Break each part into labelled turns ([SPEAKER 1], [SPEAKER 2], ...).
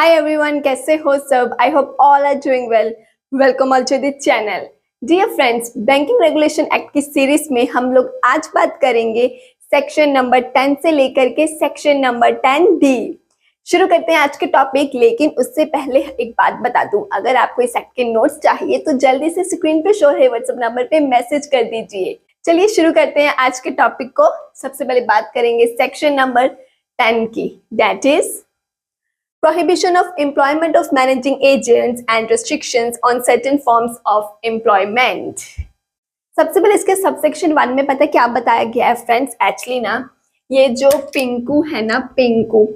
[SPEAKER 1] Hi everyone, कैसे हो सब? I hope all are doing well. Welcome all to the channel. Dear friends, banking regulation act की series में हम लोग आज बात करेंगे सेक्शन नंबर 10 से लेकर के सेक्शन नंबर 10D। शुरू करते हैं आज के टॉपिक, लेकिन उससे पहले एक बात बता दूं, अगर आपको इस एक्ट के नोट्स चाहिए तो जल्दी से स्क्रीन पे शो है व्हाट्सएप नंबर पे मैसेज कर दीजिए। चलिए शुरू करते हैं आज के टॉपिक को। सबसे पहले बात करेंगे सेक्शन नंबर 10 की, that is Prohibition of employment of managing agents and restrictions on certain forms of employment. सबसे पहले इसके सबसेक्शन 1 में पता क्या बताया गया है फ्रेंड्स? एक्चुअली ना, ये जो पिंकू है ना, पिंकू,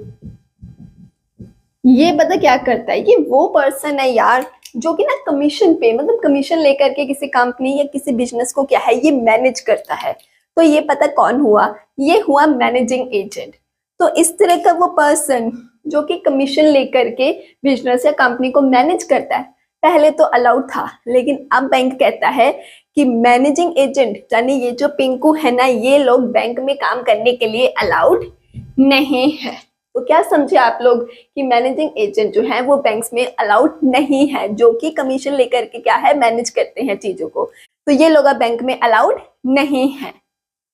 [SPEAKER 1] ये पता क्या करता है? ये वो पर्सन है यार जो कि ना कमीशन पे, मतलब कमीशन लेकर के किसी कंपनी या किसी बिजनेस को क्या है, ये मैनेज करता है। तो ये पता कौन हुआ? ये हुआ मैनेजिंग एजेंट। तो इस तरह का वो पर्सन जो कि कमीशन लेकर के बिजनेस या कंपनी को मैनेज करता है, पहले तो अलाउड था, लेकिन अब बैंक कहता है कि मैनेजिंग एजेंट यानी ये जो पिंकू है ना, ये लोग बैंक में काम करने के लिए अलाउड नहीं है। तो क्या समझे आप लोग कि मैनेजिंग एजेंट जो है वो बैंक्स में अलाउड नहीं है, जो कि कमीशन लेकर के क्या है, मैनेज करते हैं चीजों को। तो ये लोग अब बैंक में अलाउड नहीं है।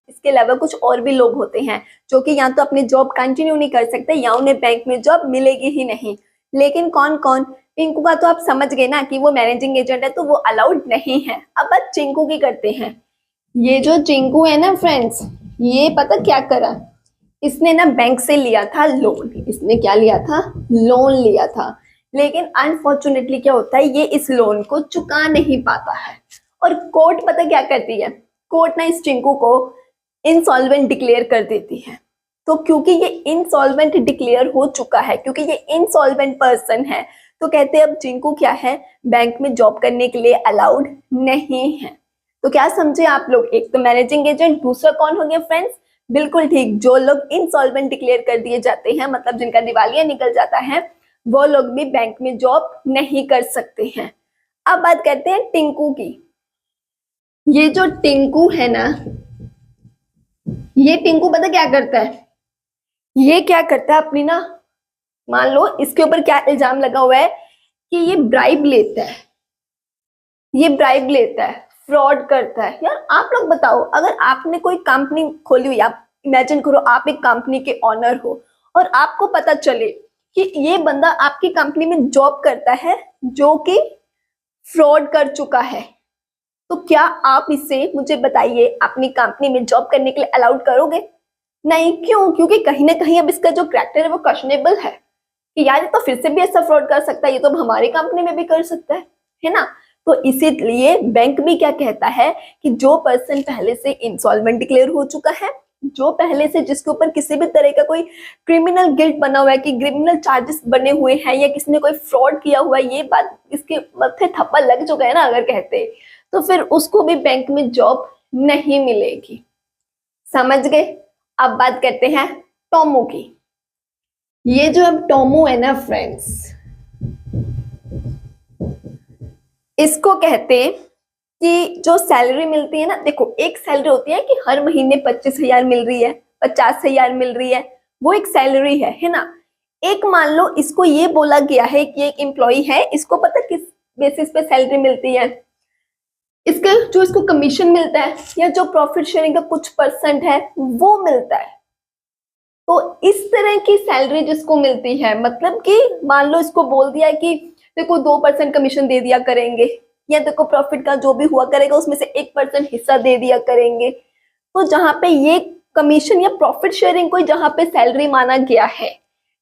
[SPEAKER 1] इसके अलावा कुछ और भी लोग होते हैं जो कि या तो अपनी जॉब कंटिन्यू नहीं कर सकते या उन्हें बैंक में जॉब मिलेगी ही नहीं। लेकिन कौन कौन? पिंकू का तो आप समझ गए ना कि वो मैनेजिंग एजेंट है, तो वो अलाउड नहीं है। अब बात चिंकू की करते हैं। ये जो चिंकू है ना फ्रेंड्स, ये पता क्या करा? इसने ना बैंक से लिया था लोन। इसने क्या लिया था? लोन लिया था। लेकिन अनफॉर्चुनेटली क्या होता है, ये इस लोन को चुका नहीं पाता है। और कोर्ट पता क्या करती है? कोर्ट ना इस चिंकू को इंसॉल्वेंट डिक्लेयर कर देती है। तो क्योंकि ये इंसॉल्वेंट डिक्लेयर हो चुका है, क्योंकि ये इंसॉल्वेंट पर्सन है, तो कहते हैं अब चिंकू क्या है, बैंक में जॉब करने के लिए अलाउड नहीं है। तो क्या समझे आप लोग? एक तो मैनेजिंग एजेंट, दूसरा कौन हो गया फ्रेंड्स? बिल्कुल ठीक, जो लोग इंसॉल्वेंट डिक्लेयर कर दिए जाते हैं, मतलब जिनका दिवालिया निकल जाता है, वो लोग भी बैंक में जॉब नहीं कर सकते हैं। अब बात करते हैं टिंकू की। ये जो टिंकू है ना, ये टिंकू पता क्या करता है? ये क्या करता है अपनी ना, मान लो इसके ऊपर क्या इल्जाम लगा हुआ है कि ये ब्राइब लेता है, ये ब्राइब लेता है, फ्रॉड करता है। यार आप लोग बताओ, अगर आपने कोई कंपनी खोली हुई, आप इमेजिन करो आप एक कंपनी के ऑनर हो और आपको पता चले कि ये बंदा आपकी कंपनी में जॉब करता है जो कि फ्रॉड कर चुका है, तो क्या आप इसे, मुझे बताइए, अपनी कंपनी में जॉब करने के लिए अलाउड करोगे? नहीं। क्यों? क्योंकि कहीं ना कहीं अब इसका जो कैरेक्टर है वो क्वेश्चनेबल है कि यार ये तो फिर से भी ऐसा फ्रॉड कर सकता है, ये तो हमारी कंपनी में भी कर सकता है ना। तो इसीलिए बैंक भी क्या कहता है कि जो पर्सन पहले से इंसॉल्वेंट डिक्लेयर हो चुका है, जो पहले से जिसके ऊपर किसी भी तरह का कोई क्रिमिनल गिल्ट बना हुआ है, कि क्रिमिनल चार्जेस बने हुए हैं, या किसी ने कोई फ्रॉड किया हुआ है, ये बात इसके मत्थे थप्पा लग चुका है ना अगर कहते, तो फिर उसको भी बैंक में जॉब नहीं मिलेगी। समझ गए? अब बात करते हैं टोमो की। ये जो अब टोमो है ना फ्रेंड्स, इसको कहते हैं कि जो सैलरी मिलती है ना, देखो एक सैलरी होती है कि हर महीने 25,000 मिल रही है, 50,000 मिल रही है, वो एक सैलरी है ना। एक मान लो इसको ये बोला गया है कि एक एम्प्लॉय है, इसको पता किस बेसिस पे सैलरी मिलती है? इसके जो इसको कमीशन मिलता है या जो प्रॉफिट शेयरिंग का कुछ परसेंट है वो मिलता है। तो इस तरह की सैलरी जिसको मिलती है, मतलब कि मान लो इसको बोल दिया कि देखो 2% कमीशन दे दिया करेंगे, या देखो प्रॉफिट का जो भी हुआ करेगा उसमें से 1% हिस्सा दे दिया करेंगे। तो जहां पे ये कमीशन या प्रॉफिट शेयरिंग को जहां पे सैलरी माना गया है,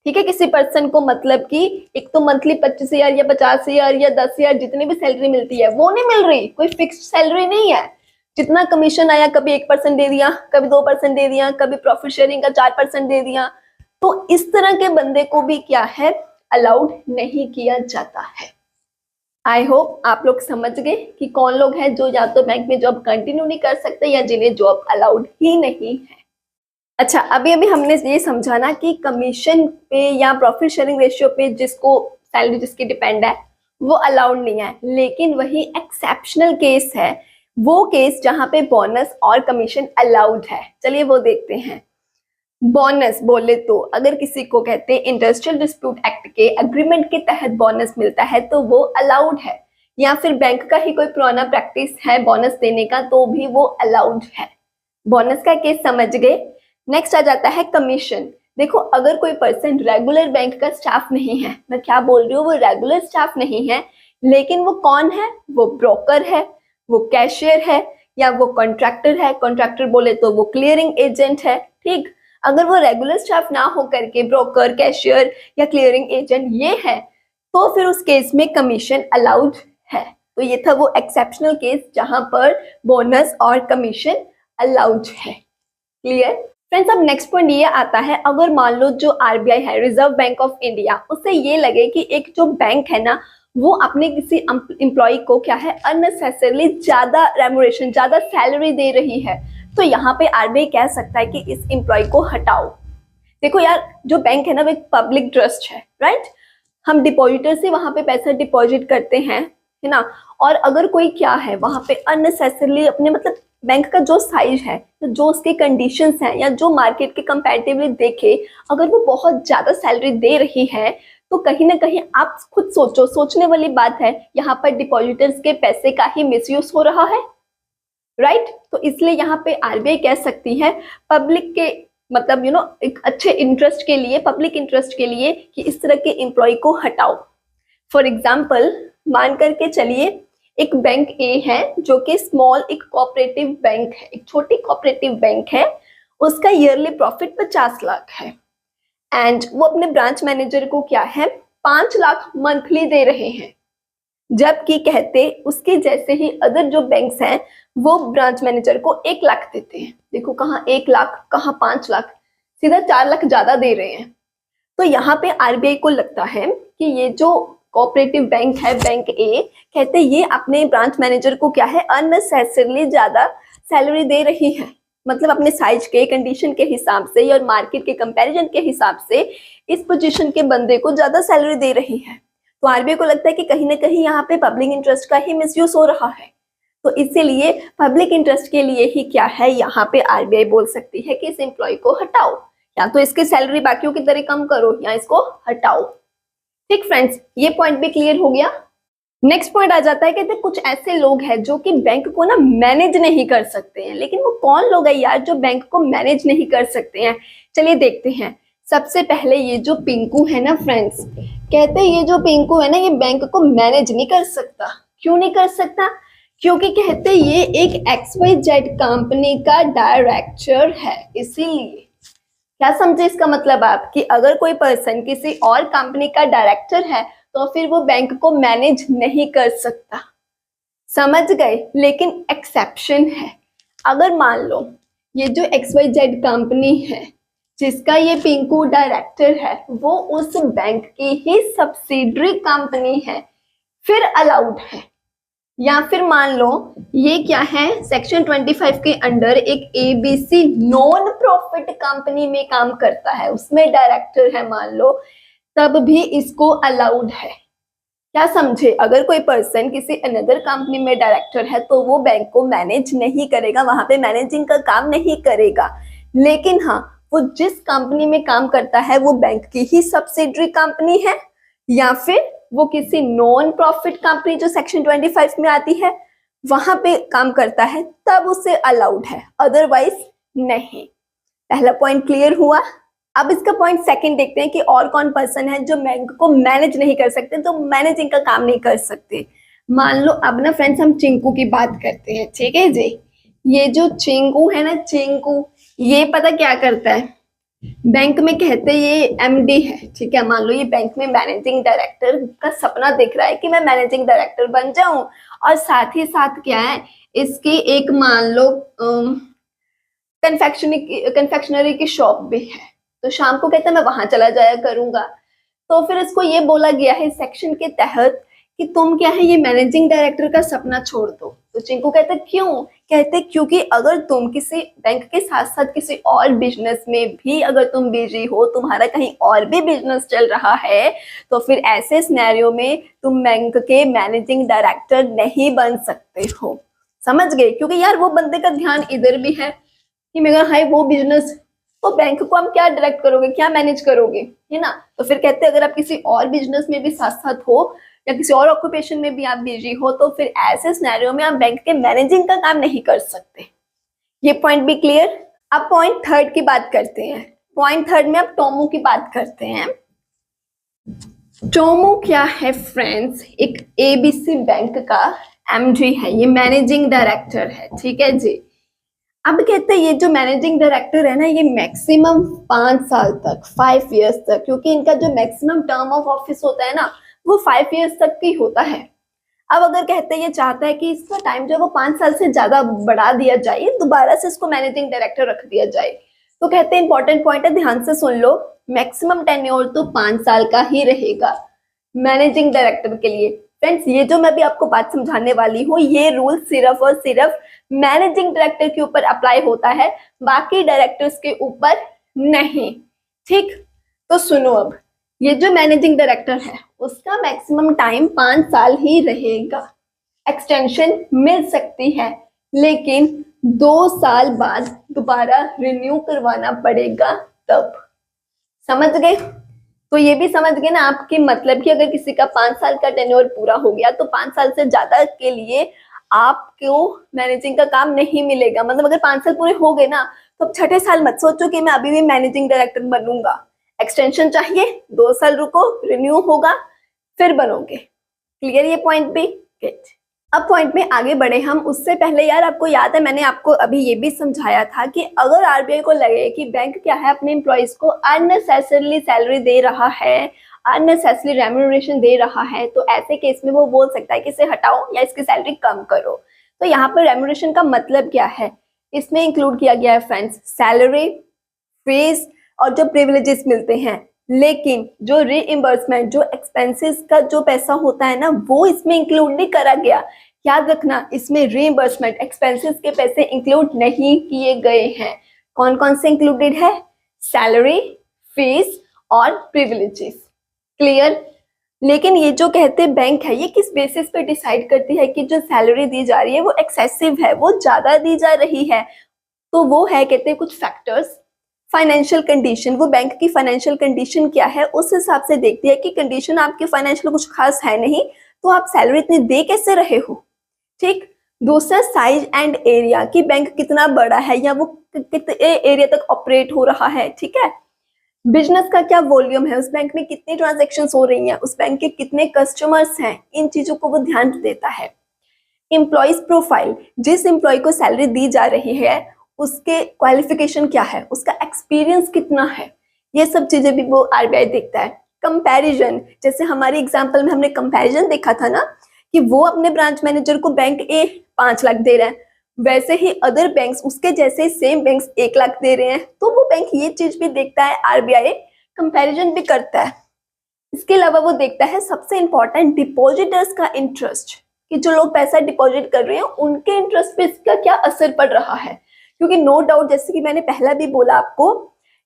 [SPEAKER 1] ठीक है, किसी पर्सन को, मतलब कि एक तो मंथली 25,000 या 50,000 या 10,000 जितनी भी सैलरी मिलती है वो नहीं मिल रही, कोई फिक्स्ड सैलरी नहीं है। जितना कमीशन आया, कभी 1% दे दिया, कभी 2% दे दिया, कभी प्रॉफिट शेयरिंग का 4% दे दिया। तो इस तरह के बंदे को भी क्या है, अलाउड नहीं किया जाता है। आई होप आप लोग समझ गए कि कौन लोग हैं जो या तो बैंक में जॉब कंटिन्यू नहीं कर सकते या जिन्हें जॉब अलाउड ही नहीं है। अच्छा, अभी अभी हमने ये समझा ना कि कमीशन पे या प्रॉफिट शेयरिंग रेशियो पे जिसको सैलरी जिसकी डिपेंड है वो अलाउड नहीं है। लेकिन वही एक्सेप्शनल केस है, वो केस जहां पे बोनस और कमीशन अलाउड है। चलिए वो देखते हैं। बोनस बोले तो अगर किसी को कहते हैं इंडस्ट्रियल डिस्प्यूट एक्ट के अग्रीमेंट के तहत बोनस मिलता है तो वो अलाउड है, या फिर बैंक का ही कोई पुराना प्रैक्टिस है बोनस देने का तो भी वो अलाउड है। बोनस का केस समझ गए। नेक्स्ट आ जाता है कमीशन। देखो अगर कोई पर्सन रेगुलर बैंक का स्टाफ नहीं है, मैं क्या बोल रही हूँ, वो रेगुलर स्टाफ नहीं है, लेकिन वो कौन है, वो ब्रोकर है, वो कैशियर है, या वो कॉन्ट्रैक्टर है। कॉन्ट्रैक्टर बोले तो वो क्लियरिंग एजेंट है, ठीक। अगर वो रेगुलर स्टाफ ना हो करके ब्रोकर, कैशियर या क्लियरिंग एजेंट ये है तो फिर उस केस में कमीशन अलाउड है। तो ये था वो एक्सेप्शनल केस जहां पर बोनस और कमीशन अलाउड है। Clear friends. अब नेक्स्ट पॉइंट ये आता है, अगर मान लो जो आरबीआई है, रिजर्व बैंक ऑफ इंडिया, उससे ये लगे कि एक जो बैंक है ना वो अपने किसी एम्प्लॉय को क्या है अननेसेसरली ज्यादा रेम्यूनरेशन, ज्यादा सैलरी दे रही है, तो यहाँ पे आरबीआई कह सकता है कि इस एम्प्लॉय को हटाओ। देखो यार जो बैंक है ना वो एक पब्लिक ट्रस्ट है, राइट। हम डिपॉजिटर से वहां पे पैसा डिपॉजिट करते हैं, है ना। और अगर कोई क्या है वहां पे अननेसेसरली अपने मतलब बैंक का जो साइज है, जो उसके कंडीशंस हैं, या जो मार्केट के कंपैरेटिवली देखे अगर वो बहुत ज्यादा सैलरी दे रही है, तो कहीं ना कहीं आप खुद सोचो, सोचने वाली बात है, यहाँ पर डिपॉजिटर्स के पैसे का ही मिसयूज हो रहा है, राइट। तो इसलिए यहाँ पे आरबीआई कह सकती है पब्लिक के मतलब एक अच्छे इंटरेस्ट के लिए, पब्लिक इंटरेस्ट के लिए कि इस तरह के एम्प्लॉय को हटाओ। फॉर एग्जाम्पल मान करके चलिए एक बैंक ए है जो कि स्मॉल एक कोऑपरेटिव बैंक है, एक छोटी कोऑपरेटिव बैंक है, उसका ईयरली प्रॉफिट 50 लाख है एंड वो अपने ब्रांच मैनेजर को क्या है 5 लाख मंथली दे रहे हैं, जबकि कहते उसके जैसे ही अदर जो बैंक्स हैं वो ब्रांच मैनेजर को 1 लाख देते हैं। देखो कहाँ 1 लाख कहाँ 5 लाख, सीधा 4 लाख ज्यादा दे रहे हैं। तो यहाँ पे आरबीआई को लगता है कि ये जो कोऑपरेटिव बैंक है बैंक ए, कहते ये अपने ब्रांच मैनेजर को क्या है अननेसेसरली ज्यादा सैलरी दे रही है, मतलब अपने साइज के कंडीशन के हिसाब से और मार्केट के कंपैरिजन के हिसाब से इस पोजीशन के बंदे को ज्यादा सैलरी दे रही है। तो आरबीआई को लगता है कि कहीं ना कहीं यहाँ पे पब्लिक इंटरेस्ट का ही मिसयूज हो रहा है, तो इसीलिए पब्लिक इंटरेस्ट के लिए ही क्या है यहाँ पे आरबीआई बोल सकती है कि इस एम्प्लॉय को हटाओ, या तो इसकी सैलरी बाकियों की तरह कम करो या इसको हटाओ। ठीक फ्रेंड्स, ये पॉइंट भी क्लियर हो गया। नेक्स्ट पॉइंट आ जाता है कहते कुछ ऐसे लोग हैं जो कि बैंक को ना मैनेज नहीं कर सकते हैं, लेकिन वो कौन लोग है यार जो बैंक को मैनेज नहीं कर सकते हैं, चलिए देखते हैं। सबसे पहले ये जो पिंकू है ना फ्रेंड्स, कहते हैं ये जो पिंकू है ना ये बैंक को मैनेज नहीं कर सकता। क्यों नहीं कर सकता? क्योंकि कहते ये एक XYZ कंपनी का डायरेक्टर है, इसीलिए। क्या समझे इसका मतलब आप कि अगर कोई पर्सन किसी और कंपनी का डायरेक्टर है तो फिर वो बैंक को मैनेज नहीं कर सकता, समझ गए। लेकिन एक्सेप्शन है, अगर मान लो ये जो XYZ कंपनी है जिसका ये पिंकू डायरेक्टर है वो उस बैंक की ही सब्सिडरी कंपनी है, फिर अलाउड है। या फिर मान लो ये क्या है सेक्शन 25 के अंडर एक ABC नॉन प्रॉफिट कंपनी में काम करता है, उसमें डायरेक्टर है मान लो, तब भी इसको अलाउड है। क्या समझे? अगर कोई पर्सन किसी अनदर कंपनी में डायरेक्टर है तो वो बैंक को मैनेज नहीं करेगा, वहां पे मैनेजिंग का काम नहीं करेगा। लेकिन हाँ, वो जिस कंपनी में काम करता है वो बैंक की ही सब्सिडरी कंपनी है, या फिर वो किसी नॉन प्रॉफिट कंपनी जो सेक्शन 25 में आती है वहां पे काम करता है, तब उसे अलाउड है, अदरवाइज नहीं। पहला पॉइंट क्लियर हुआ। अब इसका पॉइंट सेकंड देखते हैं कि और कौन पर्सन है जो बैंक को मैनेज नहीं कर सकते, तो मैनेजिंग का काम नहीं कर सकते। मान लो अब ना फ्रेंड्स हम चिंकू की बात करते हैं, ठीक है जी। ये जो चिंकू है ना, चिंकू ये पता क्या करता है, बैंक में कहते ये MD है, ठीक है। मान लो ये बैंक में मैनेजिंग डायरेक्टर का सपना देख रहा है कि मैं मैनेजिंग डायरेक्टर बन जाऊं, और साथ ही साथ क्या है इसकी एक मान लो कन्फेक्शनरी की शॉप भी है, तो शाम को कहता है मैं वहां चला जाया करूंगा। तो फिर इसको ये बोला गया है सेक्शन के तहत कि तुम क्या है ये मैनेजिंग डायरेक्टर का सपना छोड़ दो। तो चिंकू कहते क्यों? कहते क्योंकि अगर तुम किसी बैंक के साथ साथ किसी और बिजनेस में भी अगर तुम बिजी हो, तुम्हारा कहीं और भी बिजनेस चल रहा है, तो फिर ऐसे सिनेरियो में तुम बैंक के मैनेजिंग डायरेक्टर नहीं बन सकते हो, समझ गए। क्योंकि यार वो बंदे का ध्यान इधर भी है कि मेरा हाई वो बिजनेस तो बैंक को हम क्या डायरेक्ट करोगे, क्या मैनेज करोगे, है ना। तो फिर कहते हैं अगर आप किसी और बिजनेस में भी साथ साथ हो या किसी और ऑक्यूपेशन में भी आप बिजी हो तो फिर ऐसे सिनेरियो में आप बैंक के मैनेजिंग का काम नहीं कर सकते। ये पॉइंट भी क्लियर। अब पॉइंट थर्ड की बात करते हैं। पॉइंट थर्ड में अब टोमो की बात करते हैं। टोमो क्या है फ्रेंड्स, एक एबीसी बैंक का एमडी है, ये मैनेजिंग डायरेक्टर है, ठीक है जी। अब कहते हैं ये जो मैनेजिंग डायरेक्टर है ना, ये मैक्सिमम 5 साल तक, 5 इयर्स तक, क्योंकि इनका जो मैक्सिमम टर्म ऑफ ऑफिस होता है ना वो 5 इयर्स तक की होता है। अब अगर कहते हैं ये चाहता है कि इसका टाइम जो है वो 5 साल से ज्यादा बढ़ा दिया जाए, दोबारा से इसको मैनेजिंग डायरेक्टर रख दिया जाए, तो कहते हैं इंपॉर्टेंट पॉइंट है, ध्यान से सुन लो, मैक्सिमम टेन्योर तो 5 साल का ही रहेगा मैनेजिंग डायरेक्टर के लिए। फ्रेंड्स ये जो मैं भी आपको बात समझाने वाली हूँ ये रूल सिर्फ और सिर्फ मैनेजिंग डायरेक्टर के ऊपर अप्लाई होता है, बाकी डायरेक्टर्स के ऊपर नहीं, ठीक। तो सुनो, अब ये जो मैनेजिंग डायरेक्टर है उसका मैक्सिमम टाइम 5 साल ही रहेगा, एक्सटेंशन मिल सकती है लेकिन 2 साल बाद दोबारा रिन्यू करवाना पड़ेगा तब। समझ गए। तो ये भी समझ गए ना आपकी, मतलब कि अगर किसी का 5 साल का टेन्योर पूरा हो गया तो 5 साल से ज्यादा के लिए आपको मैनेजिंग का काम नहीं मिलेगा। मतलब अगर 5 साल पूरे हो गए ना तो अब छठे साल मत सोचो कि मैं अभी भी मैनेजिंग डायरेक्टर बनूंगा, एक्सटेंशन चाहिए, 2 साल रुको, रिन्यू होगा, फिर बनोगे। क्लियर ये पॉइंट भी। गेट। अब पॉइंट में आगे बढ़े हम, उससे पहले यार आपको याद है मैंने आपको अभी ये भी समझाया था कि अगर आरबीआई को लगे कि बैंक क्या है अपने एम्प्लॉइज को अननेसेसरली सैलरी दे रहा है, अननेसेसरली रेम्यूनरेशन दे रहा है, तो ऐसे केस में वो बोल सकता है कि इसे हटाओ या इसकी सैलरी कम करो। तो यहाँ पर रेम्यूनरेशन का मतलब क्या है, इसमें इंक्लूड किया गया है फ्रेंड्स सैलरी, फीस और जो प्रिविलेजेस मिलते हैं, लेकिन जो रीइंबर्समेंट, जो एक्सपेंसेस का जो पैसा होता है ना वो इसमें इंक्लूड नहीं करा गया। याद रखना इसमें रीइंबर्समेंट, एक्सपेंसेस के पैसे इंक्लूड नहीं किए गए हैं। कौन कौन से इंक्लूडेड है, सैलरी, फीस और प्रिविलेजेस। क्लियर। लेकिन ये जो कहते हैं बैंक है ये किस बेसिस पे डिसाइड करती है कि जो सैलरी दी जा रही है वो एक्सेसिव है, वो ज्यादा दी जा रही है, तो वो है कहते हैं कुछ फैक्टर्स। फाइनेंशियल कंडीशन, वो बैंक की फाइनेंशियल कंडीशन क्या है उस हिसाब से देखती है कि कंडीशन आपके फाइनेंशियल कुछ खास है नहीं तो आप सैलरी इतनी दे कैसे रहे हो, ठीक। दूसरा साइज एंड एरिया, कि बैंक कितना बड़ा है या वो कितने एरिया तक ऑपरेट हो रहा है, ठीक है। बिजनेस का क्या वॉल्यूम है, उस बैंक में कितनी ट्रांजैक्शंस हो रही हैं, उस बैंक के कितने कस्टमर्स हैं, इन चीजों को वो ध्यान देता है। एम्प्लॉइज प्रोफाइल, जिस एम्प्लॉय को सैलरी दी जा रही है उसके क्वालिफिकेशन क्या है, उसका एक्सपीरियंस कितना है, ये सब चीजें भी वो आरबीआई देखता है। कंपैरिजन, जैसे हमारी एग्जांपल में हमने कंपैरिजन देखा था ना कि वो अपने ब्रांच मैनेजर को बैंक ए 5 लाख दे रहा है, वैसे ही अदर बैंक्स उसके जैसे सेम बैंक्स 1 लाख दे रहे हैं, तो वो बैंक ये चीज भी देखता है, आरबीआई कंपैरिजन भी करता है। इसके अलावा वो देखता है सबसे इंपॉर्टेंट डिपॉजिटर्स का इंटरेस्ट, कि जो लोग पैसा डिपॉजिट कर रहे हैं उनके इंटरेस्ट पे इसका क्या असर पड़ रहा है। क्योंकि नो डाउट जैसे कि मैंने पहला भी बोला आपको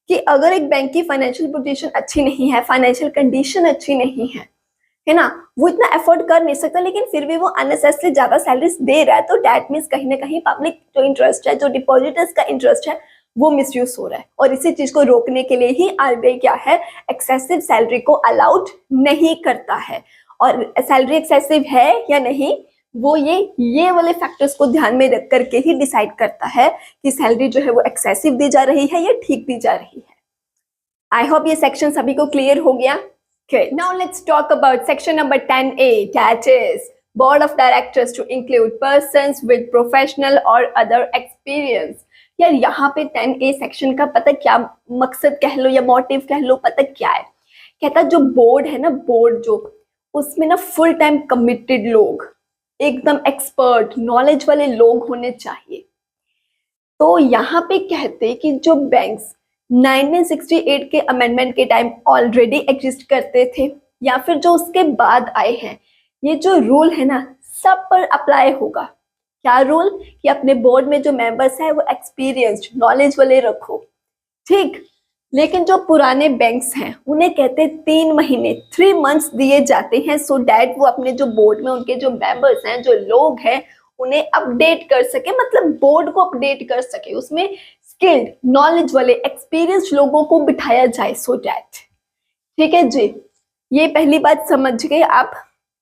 [SPEAKER 1] कि अगर एक बैंक की फाइनेंशियल पोजीशन अच्छी नहीं है, फाइनेंशियल कंडीशन अच्छी नहीं है ना, वो इतना एफोर्ड कर नहीं सकता लेकिन फिर भी वो अननेसेसरली ज्यादा सैलरीज दे रहा है, तो दैट मींस कहीं ना कहीं पब्लिक जो इंटरेस्ट है, जो डिपॉजिटर्स का इंटरेस्ट है वो मिसयूज हो रहा है। और इसी चीज को रोकने के लिए ही आरबीआई क्या है, एक्सेसिव सैलरी को अलाउड नहीं करता है। और सैलरी एक्सेसिव है या नहीं वो ये वाले फैक्टर्स को ध्यान में रख करके ही डिसाइड करता है कि सैलरी जो है वो एक्सेसिव दी जा रही है या ठीक दी जा रही है। आई होप ये सेक्शन सभी को क्लियर हो गया। Okay, now let's talk about section number 10A, that is board of directors to include persons with professional or other experience। यार यहाँ पे 10A सेक्शन का पता क्या मकसद कह लो या मोटिव कह लो, पता क्या है, कहता जो बोर्ड है ना, बोर्ड जो उसमें ना फुल टाइम कमिटेड लोग, एकदम एक्सपर्ट नॉलेज वाले लोग होने चाहिए। तो यहाँ पे कहते कि जो बैंक्स 1968 के अमेंडमेंट के टाइम ऑलरेडी एग्जिस्ट करते थे या फिर जो उसके बाद आए हैं, ये जो रूल है ना सब पर अप्लाई होगा। क्या रूल, कि अपने बोर्ड में जो मेंबर्स हैं वो एक्सपीरियंस्ड नॉलेज वाले रखो, ठीक। लेकिन जो पुराने बैंक्स हैं उन्हें कहते 3 महीने 3 मंथ्स दिए जाते हैं सो डैट वो अपने जो बोर्ड में उनके जो मेंबर्स हैं, जो लोग हैं, उन्हें अपडेट कर सके, मतलब बोर्ड को अपडेट कर सके, उसमें स्किल्ड, नॉलेज वाले, एक्सपीरियंस लोगों को बिठाया जाए, सो डैट। ठीक है जी, ये पहली बात समझ गए आप।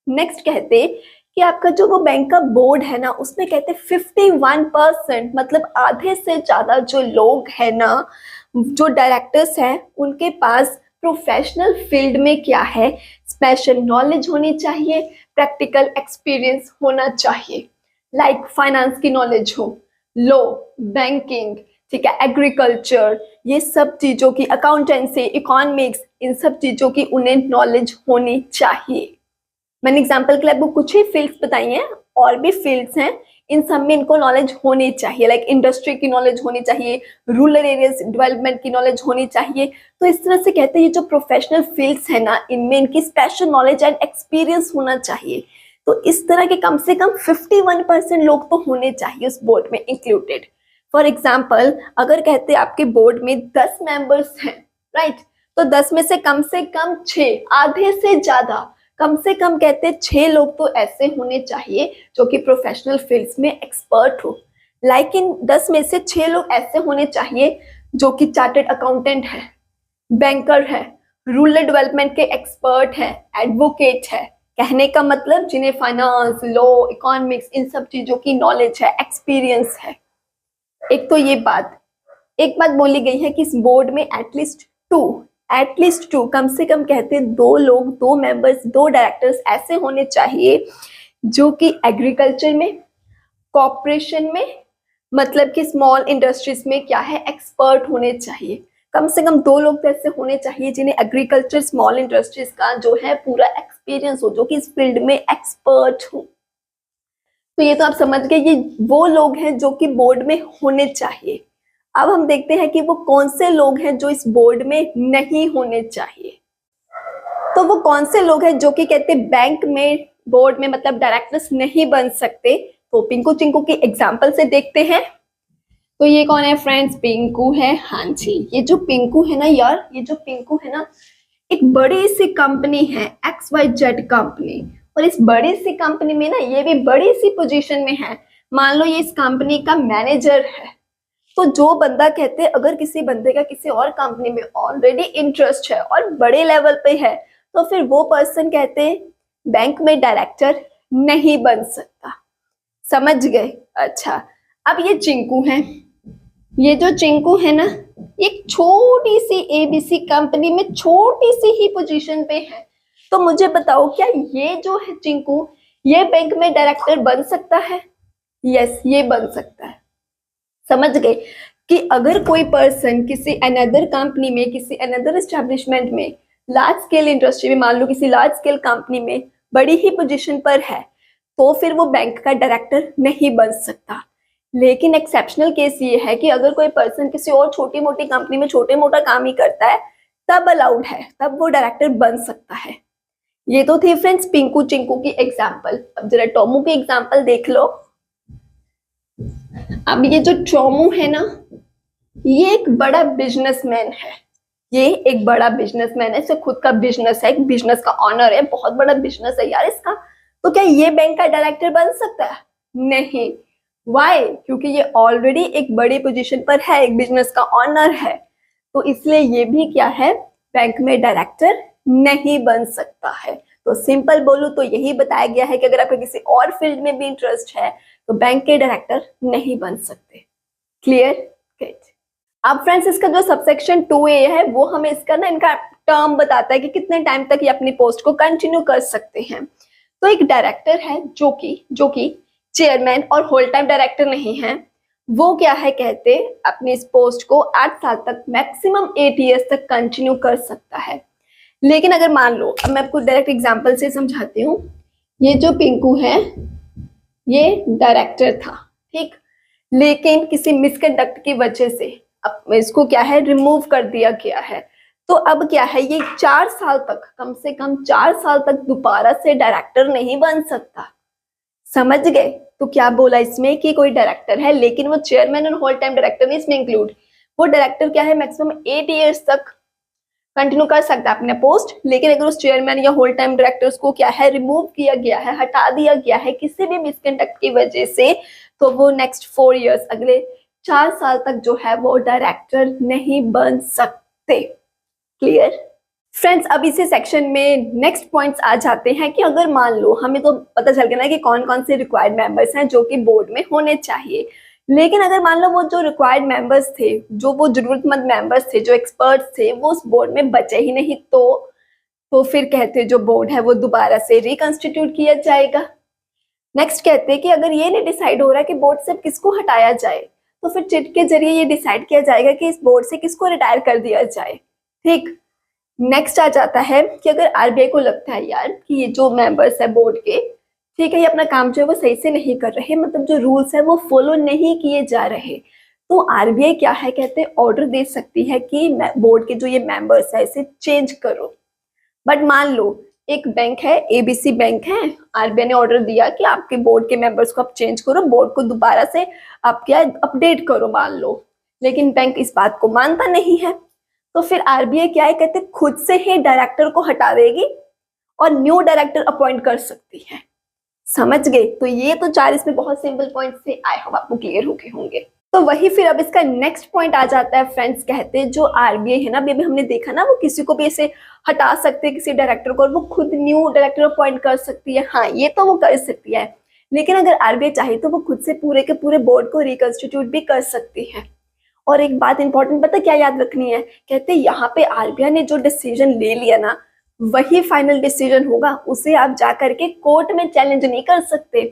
[SPEAKER 1] नेक्स्ट कहते कि आपका जो वो बैंक का बोर्ड है ना, उसमें कहते 51% मतलब आधे से ज्यादा जो लोग हैं ना, जो डायरेक्टर्स हैं, उनके पास प्रोफेशनल फील्ड में क्या है, स्पेशल नॉलेज होनी चाहिए, प्रैक्टिकल एक्सपीरियंस होना चाहिए, लाइक फाइनेंस की नॉलेज हो, लॉ, बैंकिंग, ठीक है, एग्रीकल्चर, ये सब चीजों की, अकाउंटेंसी, इकोनॉमिक्स, इन सब चीजों की उन्हें नॉलेज होनी चाहिए। मैंने एग्जाम्पल के लिए आपको कुछ ही फील्ड्स बताई हैं, और भी फील्ड्स हैं, इन सब में इनको नॉलेज होनी चाहिए, लाइक इंडस्ट्री की नॉलेज होनी चाहिए, रूरल एरियाज डेवलपमेंट की नॉलेज होनी चाहिए। तो इस तरह से कहते हैं ये जो प्रोफेशनल फील्ड्स है ना, इनमें इनकी स्पेशल नॉलेज एंड एक्सपीरियंस होना चाहिए। तो इस तरह के कम से कम 51% लोग तो होने चाहिए उस बोर्ड में इंक्लूडेड। फॉर एग्जाम्पल, अगर कहते हैं आपके बोर्ड में 10 मेंबर्स हैं, राइट, तो 10 में से कम 6, आधे से ज्यादा, कम से कम कहते हैं 6 लोग तो ऐसे होने चाहिए जो कि प्रोफेशनल फील्ड्स में एक्सपर्ट हो। लेकिन 10 में से 6 लोग ऐसे होने चाहिए जो कि चार्टर्ड अकाउंटेंट है, बैंकर है, रूरल डेवलपमेंट के एक्सपर्ट है, एडवोकेट है, कहने का मतलब जिन्हें फाइनेंस, लॉ, इकोनॉमिक्स, इन सब चीजों की नॉलेज है, एक्सपीरियंस है। एक तो ये बात, एक बात बोली गई है कि इस बोर्ड में एटलीस्ट टू, कम से कम कहते हैं 2 लोग, 2 मेंबर्स, 2 डायरेक्टर्स ऐसे होने चाहिए जो कि एग्रीकल्चर में, कॉर्पोरेशन में, मतलब कि स्मॉल इंडस्ट्रीज में क्या है, एक्सपर्ट होने चाहिए। कम से कम 2 लोग तो ऐसे होने चाहिए जिन्हें एग्रीकल्चर, स्मॉल इंडस्ट्रीज का जो है पूरा एक्सपीरियंस हो, जो कि इस फील्ड में एक्सपर्ट हो। तो ये तो आप समझ गए, ये वो लोग हैं जो कि बोर्ड में होने चाहिए। अब हम देखते हैं कि वो कौन से लोग हैं जो इस बोर्ड में नहीं होने चाहिए। तो वो कौन से लोग हैं जो कि कहते हैं बैंक में, बोर्ड में, मतलब डायरेक्टर्स नहीं बन सकते। तो पिंकू चिंकू की एग्जांपल से देखते हैं। तो ये कौन है फ्रेंड्स, पिंकू है। हाँ जी, ये जो पिंकू है ना यार, ये जो पिंकू है ना, एक बड़ी सी कंपनी है, XYZ कंपनी, और इस बड़ी सी कंपनी में ना ये भी बड़ी सी पोजीशन में है। मान लो ये इस कंपनी का मैनेजर है। तो जो बंदा कहते हैं, अगर किसी बंदे का किसी और कंपनी में ऑलरेडी इंटरेस्ट है और बड़े लेवल पे है, तो फिर वो पर्सन कहते हैं बैंक में डायरेक्टर नहीं बन सकता। समझ गए? अच्छा, अब ये चिंकू है, ये जो चिंकू है ना, एक छोटी सी ABC कंपनी में छोटी सी ही पोजीशन पे है। तो मुझे बताओ, क्या ये जो है चिंकू, ये बैंक में डायरेक्टर बन सकता है? यस, ये बन सकता है। समझ गए कि अगर कोई पर्सन किसी अनदर कंपनी में, किसी अनदर एस्टेब्लिशमेंट में, लार्ज स्केल इंडस्ट्री में, मान लो किसी लार्ज स्केल कंपनी में बड़ी ही पोजीशन पर है, तो फिर वो बैंक का डायरेक्टर नहीं बन सकता। लेकिन एक्सेप्शनल केस ये है कि अगर कोई पर्सन किसी और छोटी मोटी कंपनी में छोटे मोटा काम ही करता है, तब अलाउड है, तब वो डायरेक्टर बन सकता है। ये तो थी फ्रेंड्स पिंकू चिंकू की एग्जाम्पल। अब जरा टोमू की एग्जाम्पल देख लो। अब ये जो टोमू है ना, ये एक बड़ा बिजनेसमैन है। ये एक बड़ा बिजनेसमैन है, इसे खुद का बिजनेस है, एक बिजनेस का ऑनर है, बहुत बड़ा बिजनेस है यार इसका। तो क्या ये बैंक का डायरेक्टर बन सकता है? नहीं। वाई? क्योंकि ये ऑलरेडी एक बड़ी पोजीशन पर है, एक बिजनेस का ऑनर है, तो इसलिए ये भी क्या है, बैंक में डायरेक्टर नहीं बन सकता है। तो सिंपल बोलूं तो यही बताया गया है कि अगर आपका किसी और फील्ड में भी इंटरेस्ट है तो बैंक के डायरेक्टर नहीं बन सकते। क्लियर? गुड। अब फ्रेंड्स, इसका जो सबसेक्शन 2A है वो हमें इसका ना, इनका टर्म बताता है कि कितने टाइम तक ये अपनी पोस्ट को कंटिन्यू कर सकते हैं। तो एक डायरेक्टर है जो कि चेयरमैन और होल टाइम डायरेक्टर नहीं है, वो क्या है कहते अपनी इस पोस्ट को 8 साल तक, मैक्सिमम 8 ईयर्स तक कंटिन्यू कर सकता है। लेकिन अगर मान लो, अब मैं आपको डायरेक्ट एग्जांपल से समझाती हूँ। ये जो पिंकू है, ये डायरेक्टर था, ठीक, लेकिन किसी मिसकंडक्ट की वजह से अब इसको क्या है, रिमूव कर दिया गया है। तो अब क्या है, ये 4 साल तक, कम से कम 4 साल तक दोबारा से डायरेक्टर नहीं बन सकता। समझ गए? तो क्या बोला इसमें कि कोई डायरेक्टर है, लेकिन वो चेयरमैन और होल टाइम डायरेक्टर नहीं इसमें इंक्लूड। वो डायरेक्टर क्या है, मैक्सिमम 8 ईयर्स तक कंटिन्यू कर सकता है अपने पोस्ट। लेकिन अगर उस चेयरमैन या होल टाइम डायरेक्टर्स को क्या है, रिमूव किया गया है, हटा दिया गया है किसी भी मिसकंडक्ट की वजह से, तो वो नेक्स्ट 4 ईयर्स, अगले 4 साल तक जो है वो डायरेक्टर नहीं बन सकते। Clear friends? अब इसी सेक्शन में नेक्स्ट पॉइंट्स आ जाते हैं कि अगर मान लो, हमें तो पता चल गया ना कि कौन कौन से रिक्वायर्ड मेंबर्स हैं जो कि बोर्ड में होने चाहिए, लेकिन अगर मान लो वो जो रिक्वायर्ड मेंबर्स थे, जो वो जरूरतमंद मेंबर्स थे, जो एक्सपर्ट्स थे, वो उस बोर्ड में बचे ही नहीं, तो फिर कहते जो बोर्ड है वो दोबारा से रिकंस्टिट्यूट किया जाएगा। नेक्स्ट कहते हैं कि अगर ये नहीं डिसाइड हो रहा कि बोर्ड से किसको हटाया जाए, तो फिर चिट के जरिए ये डिसाइड किया जाएगा कि इस बोर्ड से किसको रिटायर कर दिया जाए। ठीक, नेक्स्ट आ जाता है कि अगर आरबीआई को लगता है यार कि ये जो मेंबर्स है बोर्ड के, ठीक है, ये अपना काम जो है वो सही से नहीं कर रहे, मतलब जो रूल्स है वो फॉलो नहीं किए जा रहे, तो आरबीआई क्या है, कहते हैं ऑर्डर दे सकती है कि बोर्ड के जो ये मेंबर्स है इसे चेंज करो। बट मान लो एक बैंक है, एबीसी बैंक है, आरबीआई ने ऑर्डर दिया कि आपके बोर्ड के मेंबर्स को आप चेंज करो, बोर्ड को दोबारा से आप क्या अपडेट करो मान लो, लेकिन बैंक इस बात को मानता नहीं है, तो फिर आरबीआई क्या है, कहते खुद से ही डायरेक्टर को हटा देगी और न्यू डायरेक्टर अपॉइंट कर सकती है। समझ गए? तो ये तो 4 इसमें बहुत सिंपल पॉइंट थे, आई होप आपको क्लियर हो गए होंगे। तो वही फिर अब इसका नेक्स्ट पॉइंट आ जाता है फ्रेंड्स, कहते हैं जो आरबीआई है ना, अभी हमने देखा ना, वो किसी को भी ऐसे हटा सकते हैं किसी डायरेक्टर को, और वो खुद न्यू डायरेक्टर अपॉइंट कर सकती है। हाँ, ये तो वो कर सकती है, लेकिन अगर आरबीआई चाहे तो वो खुद से पूरे के पूरे बोर्ड को रिकंस्टिट्यूट भी कर सकती है। और एक बात इंपॉर्टेंट पता क्या याद रखनी है, कहते हैं यहाँ पे आरबीआई ने जो डिसीजन ले लिया ना, वही फाइनल डिसीजन होगा, उसे आप जा करके कोर्ट में चैलेंज नहीं कर सकते।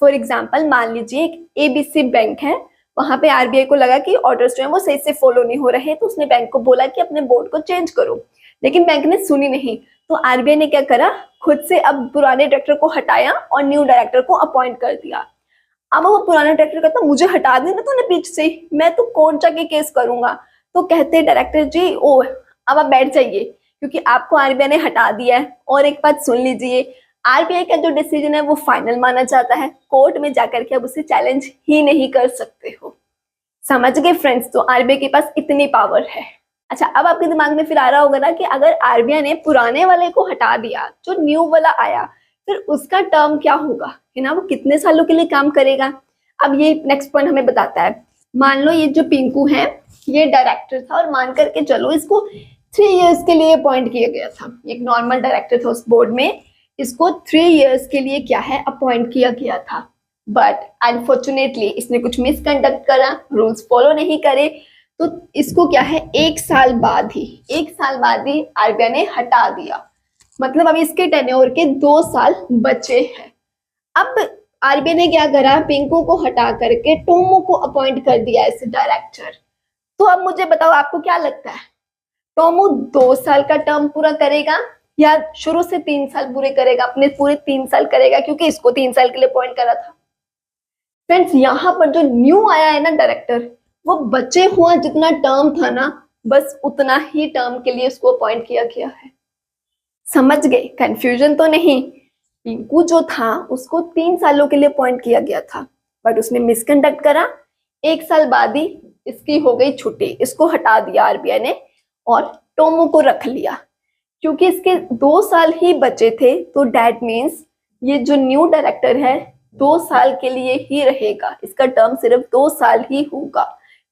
[SPEAKER 1] फॉर एग्जाम्पल मान लीजिए एक एबीसी बैंक है, वहां पे आरबीआई को लगा कि ऑर्डर्स जो है वो सही से फॉलो नहीं हो रहे, तो उसने बैंक को बोला कि अपने बोर्ड को चेंज करो, लेकिन बैंक ने सुनी नहीं, तो आरबीआई ने क्या करा, खुद से अब पुराने डायरेक्टर को हटाया और न्यू डायरेक्टर को अपॉइंट कर दिया। अब वो पुराना डायरेक्टर कहता मुझे हटा देना तूने पीछे से, मैं तो कोर्ट जाके केस करूंगा। तो कहते डायरेक्टर जी ओ अब आप बैठ जाइए, क्योंकि आपको आरबीआई ने हटा दिया है। और एक बात सुन लीजिए, आरबीआई का जो डिसीजन है वो फाइनल माना जाता है, कोर्ट में जाकर के अब उसे चैलेंज ही नहीं कर सकते हो। समझ गए फ्रेंड्स? तो आरबीआई के पास इतनी पावर है। अच्छा, अब आपके दिमाग में फिर आ रहा होगा ना कि अगर आरबीआई ने पुराने वाले को हटा दिया, जो न्यू वाला आया, फिर उसका टर्म क्या होगा, है ना, वो कितने सालों के लिए काम करेगा। अब ये नेक्स्ट पॉइंट हमें बताता है, मान लो ये जो पिंकू है ये डायरेक्टर था, और मान करके चलो इसको 3 इयर्स के लिए अपॉइंट किया गया था, एक नॉर्मल डायरेक्टर था उस बोर्ड में, इसको 3 इयर्स के लिए क्या है अपॉइंट किया गया था। बट अनफॉर्चुनेटली इसने कुछ मिसकंडक्ट करा, रूल्स फॉलो नहीं करे, तो इसको क्या है 1 साल बाद ही आरबीआई ने हटा दिया। मतलब अब इसके टेन्योर के 2 साल बचे हैं। अब आरबीआई ने क्या करा, पिंकू को हटा करके टोमो को अपॉइंट कर दिया एज डायरेक्टर। तो अब मुझे बताओ आपको क्या लगता है, टोमो 2 साल का टर्म पूरा करेगा या शुरू से 3 साल पूरे करेगा, अपने पूरे 3 साल करेगा, क्योंकि इसको 3 साल के लिए अपॉइंट करा था। फ्रेंड्स, यहाँ पर जो न्यू आया है ना डायरेक्टर, वो बचे हुआ जितना टर्म था ना, बस उतना ही टर्म के लिए उसको अपॉइंट किया गया है। समझ गए? कंफ्यूजन तो नहीं? पिंकू जो था उसको 3 सालों के लिए अपॉइंट किया गया था, बट उसने मिसकंडक्ट करा, 1 साल बाद ही इसकी हो गई छुट्टी, इसको हटा दिया आरबीआई ने और टोमो को रख लिया। क्योंकि इसके 2 साल ही बचे थे, तो डैट मीन्स ये जो न्यू डायरेक्टर है 2 साल के लिए ही रहेगा, इसका टर्म सिर्फ 2 साल ही होगा।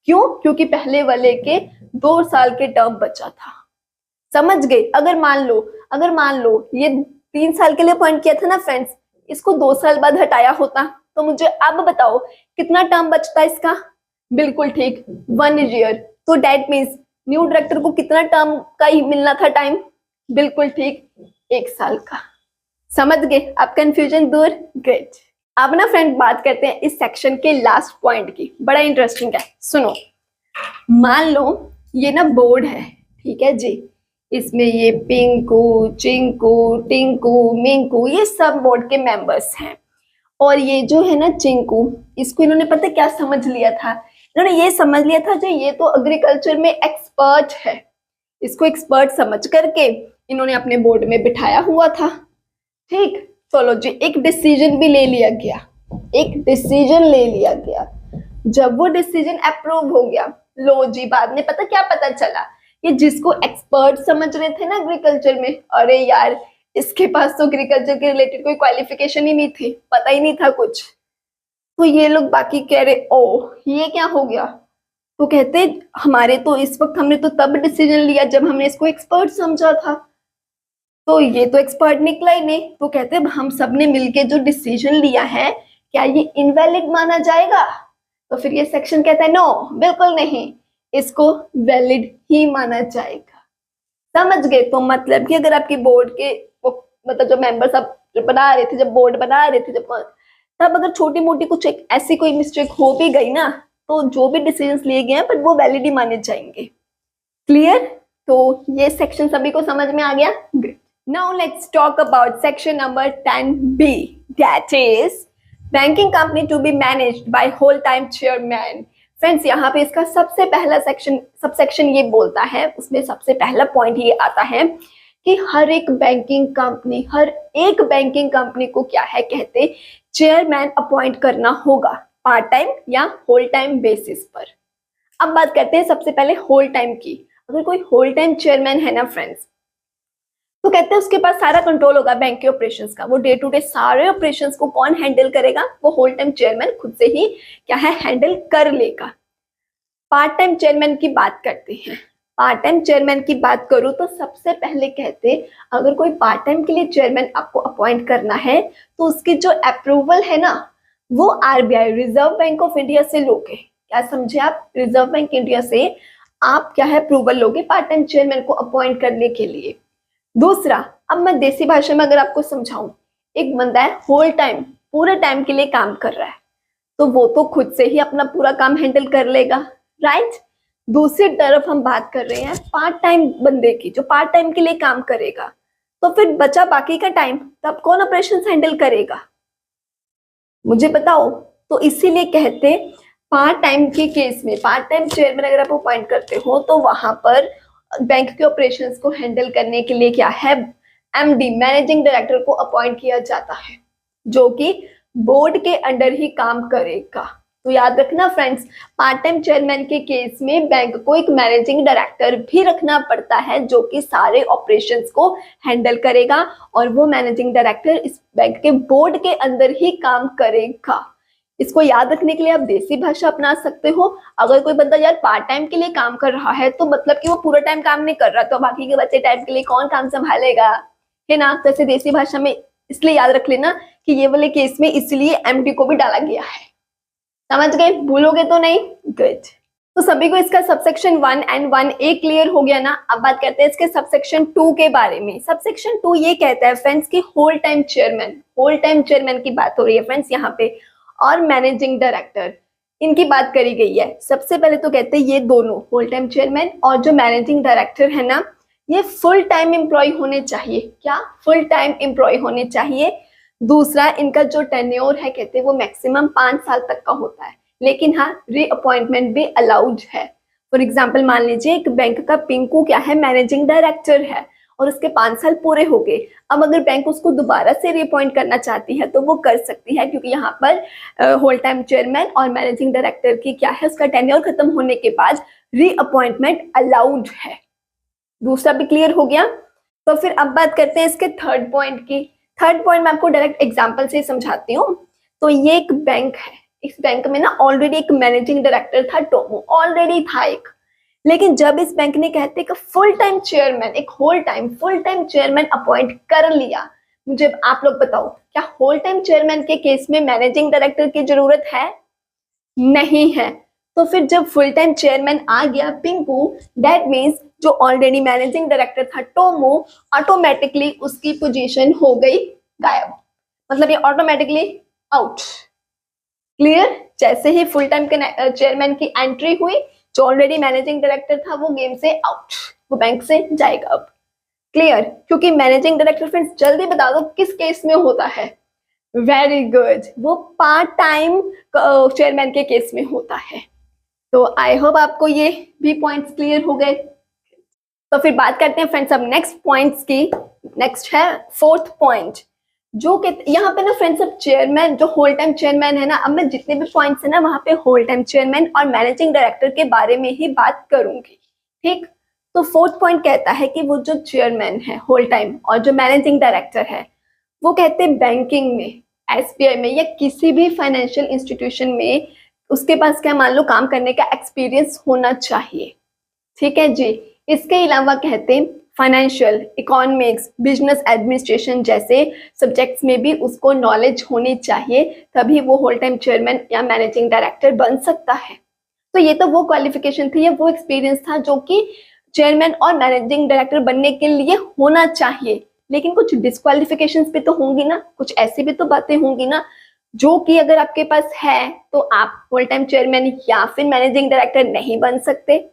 [SPEAKER 1] क्यों? क्योंकि पहले वाले के 2 साल के टर्म बचा था। समझ गए? अगर मान लो ये 3 साल के लिए अपॉइंट किया था ना फ्रेंड्स, इसको 2 साल बाद हटाया होता, तो मुझे अब बताओ कितना टर्म बचता है इसका? बिल्कुल ठीक, 1 ईयर। तो डैट मीन्स न्यू डायरेक्टर को कितना टर्म का ही मिलना था टाइम? बिल्कुल ठीक, 1 साल का। समझ गए? अब कंफ्यूजन दूर? ग्रेट। अब ना फ्रेंड बात करते हैं इस सेक्शन के लास्ट पॉइंट की, बड़ा इंटरेस्टिंग है, सुनो। मान लो ये ना बोर्ड है, ठीक है जी, इसमें ये पिंकू, चिंकू, टिंकू, मिंकू, ये सब बोर्ड के मेंबर्स हैं। और ये जो है ना चिंकू, इसको इन्होंने पता क्या समझ लिया था, इन्होंने ये समझ लिया था जो ये तो एग्रीकल्चर में एक्सपर्ट है, इसको एक्सपर्ट समझ करके इन्होंने अपने बोर्ड में बिठाया हुआ था। ठीक, चलो जी, एक डिसीजन भी ले लिया गया। जब वो डिसीजन अप्रूव हो गया, लो जी, बाद में पता चला, ये जिसको एक्सपर्ट समझ रहे थे ना एग्रीकल्चर में, अरे यार इसके पास तो एग्रीकल्चर के रिलेटेड कोई क्वालिफिकेशन ही नहीं थी, पता ही नहीं था कुछ। तो ये लोग बाकी कह रहे ओ ये क्या हो गया, तो कहते हमारे तो इस वक्त हमने तो तब डिसीजन लिया जब हमने इसको एक्सपर्ट समझा था, तो ये तो एक्सपर्ट निकला ही नहीं। तो कहते हम सब ने मिलके जो डिसीजन लिया है क्या ये इनवैलिड माना जाएगा? तो फिर ये सेक्शन कहता है नो बिल्कुल नहीं, इसको वैलिड ही माना जाएगा। समझ गए? तो मतलब कि अगर आपकी बोर्ड के मतलब जो मेंबर सब बना रहे थे, जब बोर्ड बना रहे थे, जब तब अगर छोटी मोटी कुछ एक ऐसी कोई मिस्टेक हो भी गई ना, तो जो भी डिसीजंस लिए गए हैं पर वो वैलिड ही माने जाएंगे। क्लियर? तो ये सेक्शन सभी को समझ में आ गया? Good. Now let's talk about section number 10B, that is banking company to be managed by whole time chairman. Friends यहाँ पे इसका सबसे पहला सबसेक्शन ये बोलता है, उसमें सबसे पहला पॉइंट ये आता है कि हर एक बैंकिंग कंपनी को क्या है कहते चेयरमैन अपॉइंट करना होगा पार्ट टाइम या होल टाइम बेसिस पर। अब बात करते हैं सबसे पहले होल टाइम की। अगर कोई होल टाइम चेयरमैन है ना फ्रेंड्स, तो कहते हैं उसके पास सारा कंट्रोल होगा बैंक के ऑपरेशंस का। वो डे टू डे सारे ऑपरेशंस को कौन हैंडल करेगा? वो होल टाइम चेयरमैन खुद से ही क्या है हैंडल कर लेगा। पार्ट टाइम चेयरमैन की बात करते हैं। पार्ट टाइम चेयरमैन की बात करूं तो सबसे पहले कहते अगर कोई पार्ट टाइम के लिए चेयरमैन आपको अपॉइंट करना है तो उसकी जो अप्रूवल है ना वो RBI reserve bank of India से लोगे। क्या समझे आप? रिजर्व बैंक इंडिया से आप क्या है अप्रूवल लोगे पार्ट टाइम चेयरमैन को अपॉइंट करने के लिए। दूसरा, अब मैं देसी भाषा में अगर आपको समझाऊं, एक बंदा है होल टाइम पूरे टाइम के लिए काम कर रहा है, तो वो तो खुद से ही अपना पूरा काम हैंडल कर लेगा, राइट? दूसरी तरफ हम बात कर रहे हैं पार्ट टाइम बंदे की, जो पार्ट टाइम के लिए काम करेगा, तो फिर बचा बाकी का टाइम तब कौन ऑपरेशन हैंडल करेगा? मुझे बताओ। तो इसीलिए कहते पार्ट टाइम के केस में पार्ट टाइम चेयरमैन अगर आप अपॉइंट करते हो तो वहां पर बैंक के ऑपरेशंस को हैंडल करने के लिए क्या है एमडी मैनेजिंग डायरेक्टर को अपॉइंट किया जाता है, जो कि बोर्ड के अंडर ही काम करेगा। तो याद रखना फ्रेंड्स, पार्ट टाइम चेयरमैन के केस में बैंक को एक मैनेजिंग डायरेक्टर भी रखना पड़ता है जो कि सारे ऑपरेशंस को हैंडल करेगा, और वो मैनेजिंग डायरेक्टर इस बैंक के बोर्ड के अंदर ही काम करेगा। इसको याद रखने के लिए आप देसी भाषा अपना सकते हो। अगर कोई बंदा यार पार्ट टाइम के लिए काम कर रहा है तो मतलब कि वो पूरा टाइम काम नहीं कर रहा, तो बाकी के बच्चे टाइम के लिए कौन काम संभालेगा, है ना? तो ऐसे देसी भाषा में इसलिए याद रख लेना कि ये वाले केस में इसलिए एमडी को भी डाला गया है। समझ गए? भूलोगे तो नहीं? गुड। तो सभी को इसका सबसेक्शन 1 एंड 1A क्लियर हो गया ना? अब बात करते हैं इसके सबसेक्शन 2 के बारे में। सबसेक्शन 2 ये कहता है फ्रेंड्स कि होल टाइम चेयरमैन की बात हो रही है फ्रेंड्स यहाँ पे, और मैनेजिंग डायरेक्टर इनकी बात करी गई है। सबसे पहले तो कहते हैं ये दोनों होल टाइम चेयरमैन और जो मैनेजिंग डायरेक्टर है ना, ये फुल टाइम एम्प्लॉय होने चाहिए। क्या? फुल टाइम एम्प्लॉय होने चाहिए। दूसरा, इनका जो टेन्योर है कहते हैं वो मैक्सिमम 5 साल तक का होता है, लेकिन हाँ रीअपॉइंटमेंट भी अलाउड है। फॉर एग्जाम्पल मान लीजिए एक बैंक का पिंकू क्या है मैनेजिंग डायरेक्टर है और उसके 5 साल पूरे हो गए। अब अगर बैंक उसको दोबारा से रीअपॉइंट करना चाहती है तो वो कर सकती है, क्योंकि यहाँ पर होल टाइम चेयरमैन और मैनेजिंग डायरेक्टर की क्या है उसका टेन्योर खत्म होने के बाद रीअपॉइंटमेंट अलाउड है। दूसरा भी क्लियर हो गया। तो फिर अब बात करते हैं इसके थर्ड पॉइंट की। थर्ड पॉइंट मैं आपको डायरेक्ट एग्जांपल से समझाती हूँ। तो ये एक बैंक है, इस बैंक में ना ऑलरेडी एक मैनेजिंग डायरेक्टर था, टोमो ऑलरेडी था एक, लेकिन जब इस बैंक ने कहते कि फुल टाइम चेयरमैन, एक फुल टाइम चेयरमैन अपॉइंट कर लिया, मुझे आप लोग बताओ क्या होल टाइम चेयरमैन के केस में मैनेजिंग डायरेक्टर की जरूरत है? नहीं है। तो फिर जब फुल टाइम चेयरमैन आ गया पिंकू, दैट मीन्स जो ऑलरेडी मैनेजिंग डायरेक्टर था टोमो, ऑटोमेटिकली उसकी पोजीशन हो गई गायब, मतलब ये ऑटोमेटिकली आउट। क्लियर? जैसे ही फुल टाइम के चेयरमैन की एंट्री हुई, जो ऑलरेडी मैनेजिंग डायरेक्टर था वो गेम से आउट, वो बैंक से जाएगा अब। क्लियर? क्योंकि मैनेजिंग डायरेक्टर फ्रेंड्स जल्दी बता दो किस केस में होता है? वेरी गुड, वो पार्ट टाइम चेयरमैन के केस में होता है। तो आई होप आपको ये भी पॉइंट्स क्लियर हो गए। तो फिर बात करते हैं फ्रेंड्स अब नेक्स्ट पॉइंट्स की। नेक्स्ट है फोर्थ पॉइंट, जो कि यहाँ पे ना फ्रेंड्स अब चेयरमैन, जो होल टाइम चेयरमैन है ना, अब मैं जितने भी पॉइंट्स है ना वहां पे होल टाइम चेयरमैन और मैनेजिंग डायरेक्टर के बारे में ही बात करूंगी। ठीक? तो फोर्थ पॉइंट कहता है कि वो जो चेयरमैन है होल टाइम और जो मैनेजिंग डायरेक्टर है, वो कहते हैं बैंकिंग में एसबीआई में या किसी भी फाइनेंशियल इंस्टीट्यूशन में उसके पास क्या मान लो काम करने का एक्सपीरियंस होना चाहिए। ठीक है जी। इसके अलावा कहते हैं फाइनेंशियल, इकोनॉमिक्स, बिजनेस एडमिनिस्ट्रेशन जैसे सब्जेक्ट्स में भी उसको नॉलेज होनी चाहिए, तभी वो होल टाइम चेयरमैन या मैनेजिंग डायरेक्टर बन सकता है। तो ये तो वो क्वालिफिकेशन थी या वो एक्सपीरियंस था जो कि चेयरमैन और मैनेजिंग डायरेक्टर बनने के लिए होना चाहिए। लेकिन कुछ डिस्क्वालिफिकेशंस भी तो होंगी ना, कुछ ऐसी भी तो बातें होंगी ना जो कि अगर आपके पास है तो आप होल टाइम चेयरमैन या फिर मैनेजिंग डायरेक्टर नहीं बन सकते।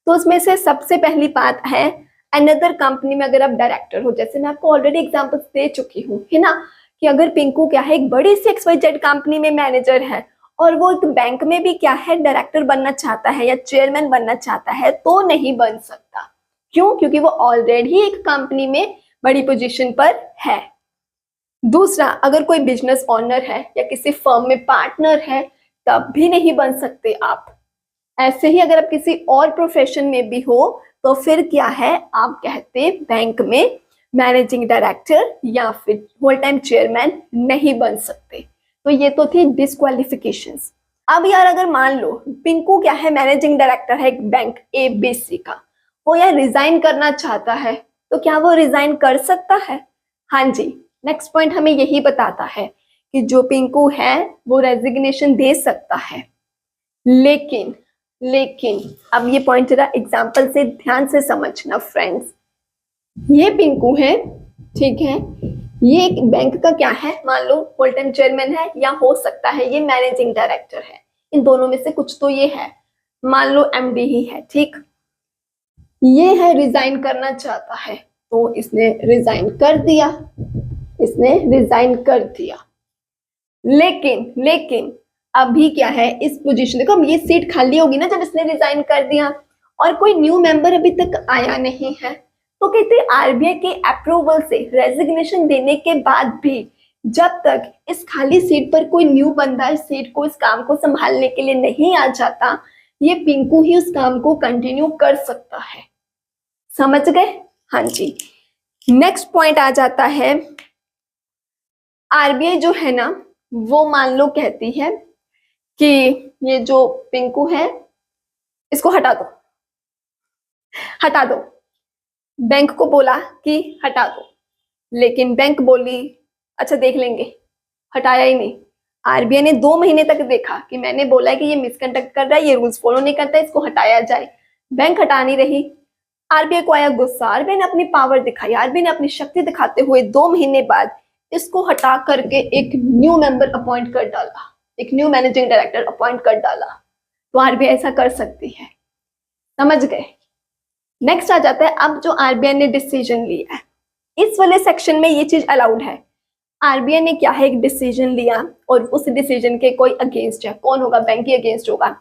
[SPEAKER 1] तो उसमें से सबसे पहली बात है अनदर कंपनी में अगर आप डायरेक्टर हो, जैसे मैं आपको ऑलरेडी एग्जांपल्स दे चुकी हूँ, है ना, कि अगर पिंकू क्या है एक बड़ी सी XYZ कंपनी में मैनेजर है और वो एक बैंक में भी क्या है डायरेक्टर बनना चाहता है या चेयरमैन बनना चाहता है तो नहीं बन सकता। क्यों? क्योंकि वो ऑलरेडी एक कंपनी में बड़ी पोजीशन पर है। दूसरा, अगर कोई बिजनेस ओनर है या किसी फर्म में पार्टनर है तब भी नहीं बन सकते आप। ऐसे ही अगर आप किसी और प्रोफेशन में भी हो तो फिर क्या है, आप कहते बैंक में मैनेजिंग डायरेक्टर या फिर होल टाइम चेयरमैन नहीं बन सकते। तो ये तो थी डिस्क्वालिफिकेशंस। अब यार अगर मान लो पिंकू क्या है मैनेजिंग डायरेक्टर है एक बैंक ABC का, वो यार रिजाइन करना चाहता है तो क्या वो रिजाइन कर सकता है? हाँ जी। नेक्स्ट पॉइंट हमें यही बताता है कि जो पिंकू है वो रेजिग्नेशन दे सकता है। लेकिन अब ये पॉइंट जरा एग्जाम्पल से ध्यान से समझना फ्रेंड्स। ये पिंकू है, ठीक है, ये एक बैंक का क्या है, मान लो होल टाइम चेयरमैन है या हो सकता है ये मैनेजिंग डायरेक्टर है, इन दोनों में से कुछ तो ये है, मान लो MD ही है, ठीक। ये है रिजाइन करना चाहता है तो इसने रिजाइन कर दिया, लेकिन अभी क्या है इस पोजीशन, देखो ये सीट खाली होगी ना जब इसने रिजाइन कर दिया और कोई न्यू मेंबर अभी तक आया नहीं है, तो कहते हैं RBI के अप्रूवल से रेजिग्नेशन देने के बाद भी जब तक इस खाली सीट पर कोई न्यू बंदा इस सीट को, इस काम को संभालने के लिए नहीं आ जाता, ये पिंकू ही उस काम को कंटिन्यू कर सकता है। समझ गए? हाँ जी। नेक्स्ट पॉइंट आ जाता है, RBI जो है ना वो मान लो कहती है कि ये जो पिंकू है इसको हटा दो। बैंक को बोला कि हटा दो, लेकिन बैंक बोली अच्छा देख लेंगे, हटाया ही नहीं। RBI ने 2 महीने तक देखा कि मैंने बोला है कि ये मिसकंडक्ट कर रहा है, ये रूल्स फॉलो नहीं करता है, इसको हटाया जाए। बैंक हटा नहीं रही। RBI को आया गुस्सा, RBI ने अपनी पावर दिखाई, RBI ने अपनी शक्ति दिखाते हुए 2 महीने बाद इसको हटा करके एक न्यू मेंबर अपॉइंट कर डाला, एक न्यू मैनेजिंग डायरेक्टर अपॉइंट कर डाला। तो RBI ऐसा कर सकती है। समझ गए? नेक्स्ट आ जाता है, अब जो RBI ने डिसीजन लिया है इस वाले सेक्शन में ये चीज अलाउड है। RBI ने क्या है एक डिसीजन लिया और उस डिसीजन के कोई अगेंस्ट है, कौन होगा? बैंक ही अगेंस्ट होगा।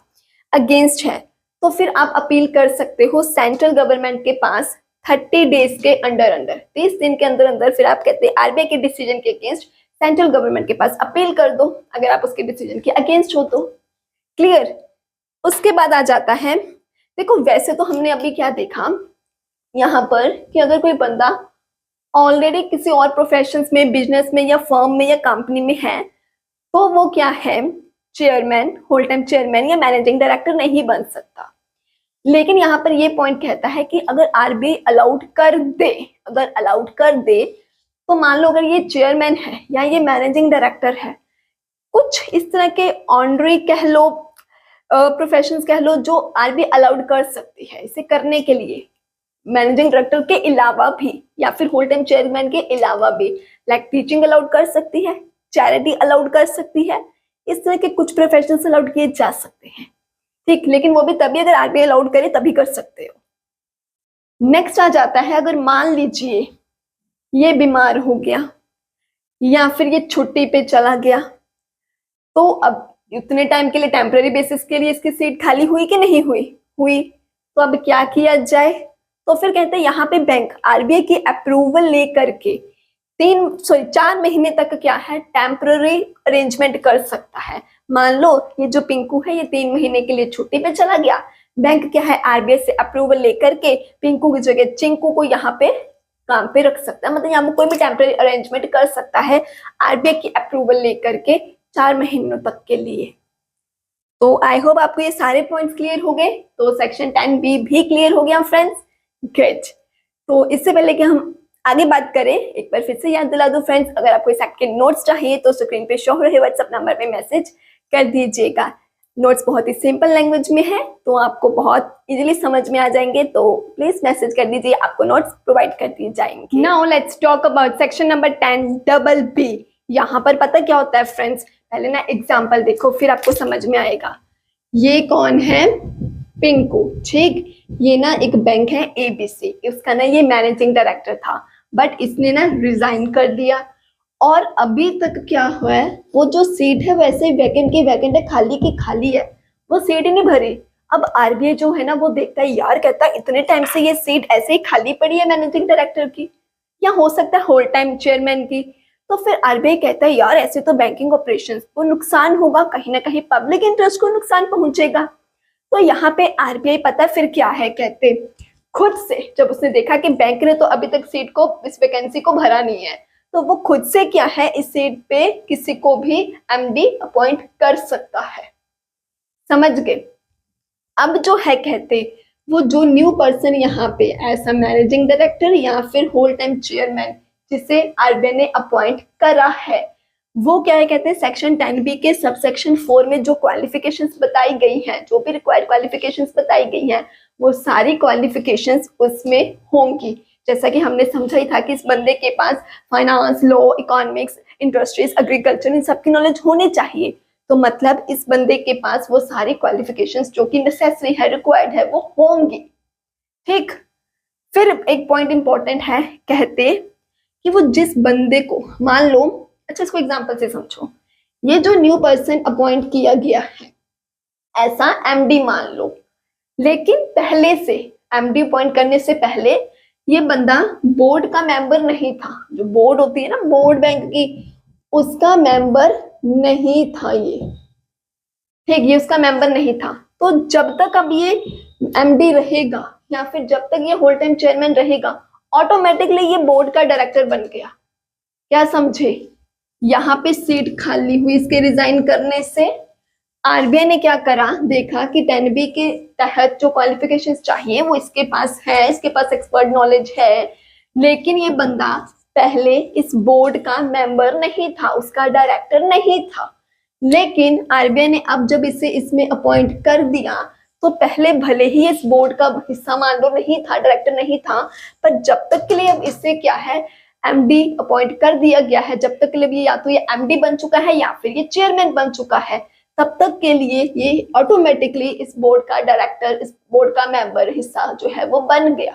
[SPEAKER 1] अगेंस्ट है तो फिर आप अपील कर सकते हो सेंट्रल गवर्नमेंट के पास 30 डेज के अंदर 30 दिन के अंदर फिर आप कहते हैं RBI के डिसीजन के अगेंस्ट सेंट्रल गवर्नमेंट के पास अपील कर दो अगर आप उसके डिसीजन के अगेंस्ट हो तो। क्लियर? उसके बाद आ जाता है, देखो वैसे तो हमने अभी क्या देखा यहाँ पर कि अगर कोई बंदा ऑलरेडी किसी और प्रोफेशंस में, बिजनेस में या फर्म में या कंपनी में है तो वो क्या है चेयरमैन, होल टाइम चेयरमैन या मैनेजिंग डायरेक्टर नहीं बन सकता। लेकिन यहाँ पर ये पॉइंट कहता है कि अगर RBI अलाउड कर दे तो मान लो अगर ये चेयरमैन है या ये मैनेजिंग डायरेक्टर है, कुछ इस तरह के ऑनरी कह लो, प्रोफेशंस कह लो जो RBI अलाउड कर सकती है इसे करने के लिए, मैनेजिंग डायरेक्टर के अलावा भी या फिर होल टाइम चेयरमैन के अलावा भी, लाइक टीचिंग अलाउड कर सकती है, चैरिटी अलाउड कर सकती है, इस तरह के कुछ प्रोफेशंस अलाउड किए जा सकते हैं। ठीक, लेकिन वो भी तभी अगर RBI अलाउड करे तभी कर सकते हो। नेक्स्ट आ जाता है, अगर मान लीजिए ये बीमार हो गया या फिर ये छुट्टी पे चला गया तो अब उतने टाइम के लिए टेम्पररी बेसिस के लिए इसकी सीट खाली हुई कि नहीं हुई तो अब क्या किया जाए? तो फिर कहते हैं यहाँ पे बैंक RBI की अप्रूवल लेकर के 4 महीने तक क्या है टेम्पररी अरेंजमेंट कर सकता है। मान लो ये जो पिंकू है ये 3 महीने के लिए छुट्टी पे चला गया, बैंक क्या है RBI से अप्रूवल लेकर के पिंकू की जगह चिंकू को यहाँ पे काम पे रख सकता है, मतलब यहाँ कोई भी टेम्पररी अरेंजमेंट कर सकता है आरबीआई की अप्रूवल लेकर के 4 महीनों तक के लिए। तो आई होप आपको ये सारे पॉइंट्स क्लियर हो गए। तो सेक्शन 10B भी क्लियर हो गया फ्रेंड्स, ग्रेट। तो इससे पहले कि हम आगे बात करें, एक बार फिर से याद दिला दो फ्रेंड्स, अगर आपको इस एक्ट के नोट्स चाहिए तो स्क्रीन पे शो हो रहे व्हाट्सएप नंबर पे मैसेज कर दीजिएगा। नोट्स बहुत ही सिंपल लैंग्वेज में है, तो आपको बहुत इजीली समझ में आ जाएंगे, तो प्लीज मैसेज कर दीजिए, आपको नोट्स प्रोवाइड कर दिए जाएंगे। Now let's talk about section number 10BB। यहाँ पर पता क्या होता है फ्रेंड्स, पहले ना एग्जाम्पल देखो फिर आपको समझ में आएगा। ये कौन है? पिंकू, ठीक। ये ना एक बैंक है ABC, इसका ना ये मैनेजिंग डायरेक्टर था, बट इसने ना रिजाइन कर दिया और अभी तक क्या हुआ है, वो जो सीट है वैसे वैकेंट की वैकेंट है, खाली की खाली है, वो सीट ही नहीं भरी। अब आरबीआई जो है ना वो देखता है, यार कहता है इतने टाइम से ये सीट ऐसे ही खाली पड़ी है मैनेजिंग डायरेक्टर की, या हो सकता है होल टाइम चेयरमैन की। तो फिर आरबीआई कहता है यार ऐसे तो बैंकिंग ऑपरेशंस को नुकसान होगा, कहीं ना कहीं पब्लिक इंटरेस्ट को नुकसान पहुंचेगा। तो यहाँ पे आरबीआई पता फिर क्या है, कहते खुद से, जब उसने देखा कि बैंक ने तो अभी तक सीट को, इस वैकेंसी को भरा नहीं है, तो वो खुद से क्या है, इस सीट पे किसी को भी एमडी अपॉइंट कर सकता है। समझ गए? अब जो है कहते वो जो न्यू पर्सन यहाँ पे ऐसा मैनेजिंग डायरेक्टर या फिर होल टाइम चेयरमैन जिसे आरबीआई ने अपॉइंट करा है, वो क्या है कहते हैं, सेक्शन 10B के सबसेक्शन 4 में जो क्वालिफिकेशंस बताई गई हैं, जो भी रिक्वायर्ड क्वालिफिकेशंस बताई गई हैं, वो सारी क्वालिफिकेशंस उसमें होंगी। जैसा कि हमने समझा ही था कि इस बंदे के पास finance, law, economics, industries, agriculture, इन सब की नॉलेज होनी चाहिए। तो मतलब इस बंदे के पास वो सारी क्वालिफिकेशंस जो कि नेसेसरी है, रिक्वायर्ड है, वो होंगी, ठीक। फिर एक पॉइंट इंपॉर्टेंट है, कहते कि वो जिस बंदे को, मान लो, अच्छा इसको एग्जांपल से समझो, ये जो न्यू पर्सन अपॉइंट किया गया है ऐसा एमडी मान लो, लेकिन पहले से एमडी अपॉइंट करने से पहले ये बंदा बोर्ड का मेंबर नहीं था, जो बोर्ड होती है ना बोर्ड बैंक की, उसका मेंबर नहीं था ये, ठीक, ये उसका मेंबर नहीं था। तो जब तक अब ये एमडी रहेगा या फिर जब तक ये होल टाइम चेयरमैन रहेगा, ऑटोमेटिकली ये बोर्ड का डायरेक्टर बन गया। क्या समझे? यहाँ पे सीट खाली हुई इसके रिजाइन करने से, आरबीआई ने क्या करा, देखा कि 10B के तहत जो क्वालिफिकेशंस चाहिए वो इसके पास है, इसके पास एक्सपर्ट नॉलेज है, लेकिन ये बंदा पहले इस बोर्ड का मेंबर नहीं था, उसका डायरेक्टर नहीं था। लेकिन आरबीआई ने अब जब इसे इसमें अपॉइंट कर दिया, तो पहले भले ही इस बोर्ड का हिस्सा मान लो नहीं था, डायरेक्टर नहीं था, पर जब तक के लिए अब इससे क्या है, एमडी अपॉइंट कर दिया गया है, जब तक के लिए या तो ये एमडी बन चुका है या फिर ये चेयरमैन बन चुका है, तब तक के लिए ये ऑटोमेटिकली इस बोर्ड का डायरेक्टर, इस बोर्ड का मेंबर हिस्सा जो है वो बन गया।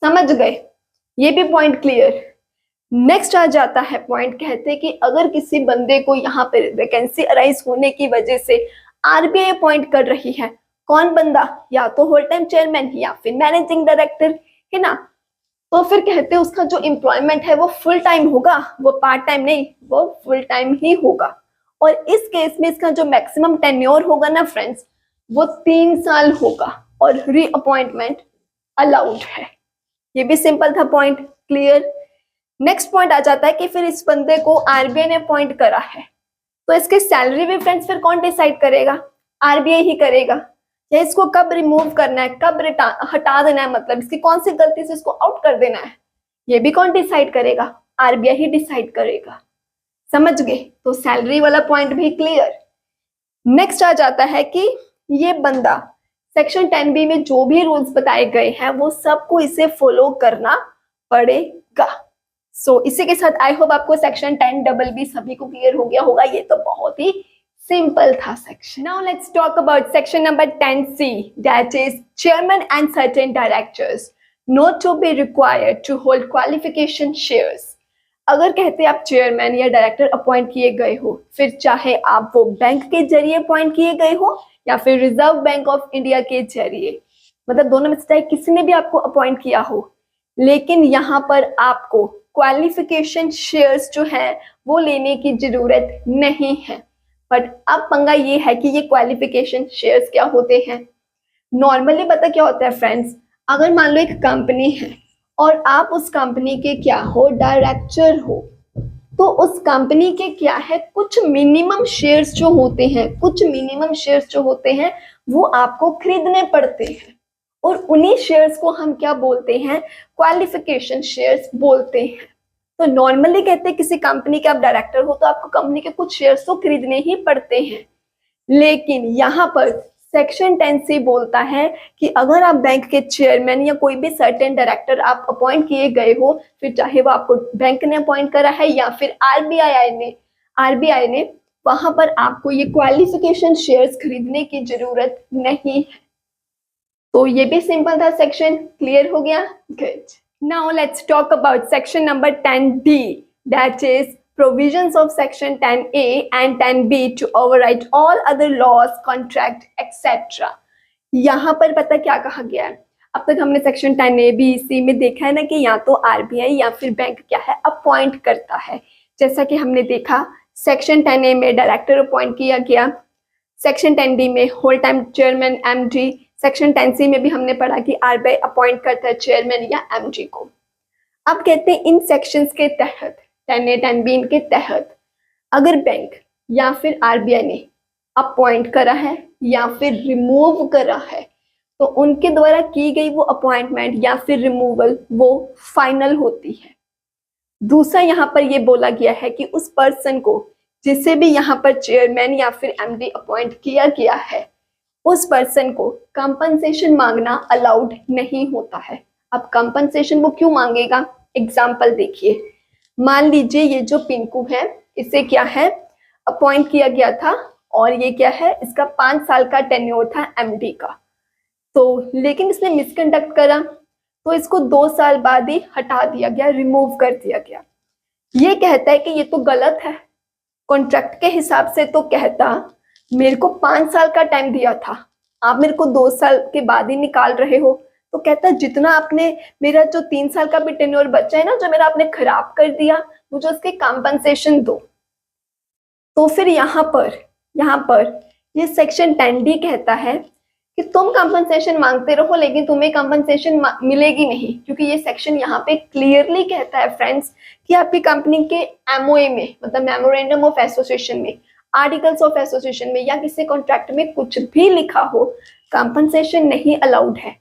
[SPEAKER 1] समझ गए? ये भी पॉइंट क्लियर। नेक्स्ट आ जाता है पॉइंट, कहते हैं कि अगर किसी बंदे को यहाँ पर वैकेंसी अराइज होने की वजह से आरबीआई अपॉइंट कर रही है, कौन बंदा, या तो होल टाइम चेयरमैन या फिर मैनेजिंग डायरेक्टर, है ना, तो फिर कहते हैं उसका जो एम्प्लॉयमेंट है वो फुल टाइम होगा, वो पार्ट टाइम नहीं, वो फुल टाइम ही होगा। और इस केस में इसका जो मैक्सिमम टेन्योर होगा ना फ्रेंड्स, वो 3 साल होगा और रीअपॉइंटमेंट अलाउड है। ये भी सिंपल था पॉइंट, क्लियर। नेक्स्ट पॉइंट आ जाता है कि फिर इस बंदे को आरबीआई ने अपॉइंट करा है, तो इसके सैलरी भी फ्रेंड्स फिर कौन डिसाइड करेगा? आरबीआई ही करेगा। या इसको कब रिमूव करना है, कब हटा देना है, मतलब इसकी कौन सी गलती से इसको आउट कर देना है, ये भी कौन डिसाइड करेगा? आरबीआई ही डिसाइड करेगा। समझ गए? तो सैलरी वाला पॉइंट भी क्लियर। नेक्स्ट आ जाता है कि ये बंदा सेक्शन 10B में जो भी रूल्स बताए गए हैं वो सबको इसे फॉलो करना पड़ेगा। सो इसी के साथ आई होप आपको सेक्शन 10BB सभी को क्लियर हो गया होगा। ये तो बहुत ही सिंपल था section. Now let's talk about section number 10C, that is chairman and certain directors not to be required to hold qualification shares. अगर कहते आप चेयरमैन या डायरेक्टर अपॉइंट किए गए हो, फिर चाहे आप वो बैंक के जरिए अपॉइंट किए गए हो या फिर रिजर्व बैंक ऑफ इंडिया के जरिए, मतलब दोनों में से चाहे किसी ने भी आपको अपॉइंट किया हो, लेकिन यहाँ पर आपको क्वालिफिकेशन शेयर्स जो है वो लेने की जरूरत नहीं है। बट अब पंगा ये है कि ये क्वालिफिकेशन शेयर्स क्या होते हैं। नॉर्मली पता क्या होता है फ्रेंड्स, अगर मान लो एक कंपनी है और आप उस कंपनी के क्या हो, डायरेक्टर हो, तो उस कंपनी के क्या है, कुछ मिनिमम शेयर्स जो होते हैं, कुछ मिनिमम शेयर्स जो होते हैं वो आपको खरीदने पड़ते हैं, और उन्हीं शेयर्स को हम क्या बोलते हैं, क्वालिफिकेशन शेयर्स बोलते हैं। तो नॉर्मली कहते हैं किसी कंपनी के आप डायरेक्टर हो तो आपको कंपनी के कुछ शेयर्स तो खरीदने ही पड़ते हैं, लेकिन यहाँ पर सेक्शन 10C बोलता है कि अगर आप बैंक के चेयरमैन या कोई भी सर्टेन डायरेक्टर आप अपॉइंट किए गए हो, फिर चाहे वो आपको बैंक ने अपॉइंट करा है या फिर आरबीआई ने, वहां पर आपको ये क्वालिफिकेशन शेयर्स खरीदने की जरूरत नहीं है। तो ये भी सिंपल था सेक्शन, क्लियर हो गया? Good. Now let's talk about section number 10D, that is provisions of section 10A and 10B to override all other laws, contract, etc. यहाँ पर पता क्या कहा गया है? अब तक हमने सेक्शन 10A, B, C में देखा है ना कि या तो आरबीआई या फिर बैंक क्या है, अपॉइंट करता है। जैसा कि हमने देखा सेक्शन 10A में डायरेक्टर अपॉइंट किया गया, सेक्शन 10D में whole time chairman MD, section 10C में भी हमने पढ़ा कि आरबीआई अपॉइंट करता है चेयरमैन या एमडी को। अब कहते हैं इन सेक्शंस के तहत 10A 10B के तहत अगर बैंक या फिर आरबीआई ने अपॉइंट करा है या फिर रिमूव करा है तो उनके द्वारा की गई वो अपॉइंटमेंट या फिर रिमूवल वो फाइनल होती है। दूसरा यहाँ पर ये बोला गया है कि उस पर्सन को जिसे भी यहाँ पर चेयरमैन या फिर एमडी अपॉइंट किया गया है उस पर्सन को कंपनसेशन मांगना अलाउड नहीं होता है। अब कंपनसेशन वो क्यों मांगेगा? एग्जाम्पल देखिए, मान लीजिए ये जो पिंकू है इसे क्या है, अपॉइंट किया गया था और ये क्या है, इसका 5 साल का टेन्योर था एमडी का, तो लेकिन इसने मिसकंडक्ट करा तो इसको 2 साल बाद ही हटा दिया गया, रिमूव कर दिया गया। ये कहता है कि ये तो गलत है, कॉन्ट्रैक्ट के हिसाब से तो कहता मेरे को 5 साल का टाइम दिया था, आप मेरे को 2 साल के बाद ही निकाल रहे हो। तो कहता जितना आपने मेरा जो 3 साल का भी टेन्योर बचा है ना, जो मेरा आपने खराब कर दिया, मुझे उसके कंपनसेशन दो। तो फिर यहाँ पर ये सेक्शन 10D कहता है कि तुम कंपनसेशन मांगते रहो लेकिन तुम्हें कंपनसेशन मिलेगी नहीं, क्योंकि ये सेक्शन यहाँ पे क्लियरली कहता है फ्रेंड्स कि आपकी कंपनी के एमओए में, मतलब मेमोरेंडम ऑफ एसोसिएशन में, आर्टिकल्स ऑफ एसोसिएशन में या किसी कॉन्ट्रैक्ट में कुछ भी लिखा हो, कंपनसेशन नहीं अलाउड है।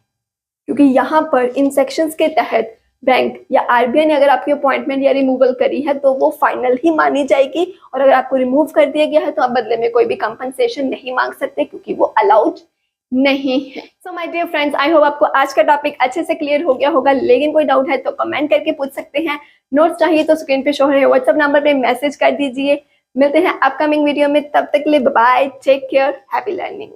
[SPEAKER 1] क्योंकि यहाँ पर इन सेक्शंस के तहत बैंक या आरबीआई ने अगर आपकी अपॉइंटमेंट या रिमूवल करी है तो वो फाइनल ही मानी जाएगी, और अगर आपको रिमूव कर दिया गया है तो आप बदले में कोई भी कंपनसेशन नहीं मांग सकते क्योंकि वो अलाउड नहीं है। So my dear friends, I hope आपको आज का टॉपिक अच्छे से क्लियर हो गया होगा, लेकिन कोई डाउट है तो कमेंट करके पूछ सकते हैं। नोट्स चाहिए तो स्क्रीन पे शो हो रहे व्हाट्सएप नंबर पे मैसेज कर दीजिए। मिलते हैं अपकमिंग वीडियो में, तब तक के लिए bye, take care, happy learning.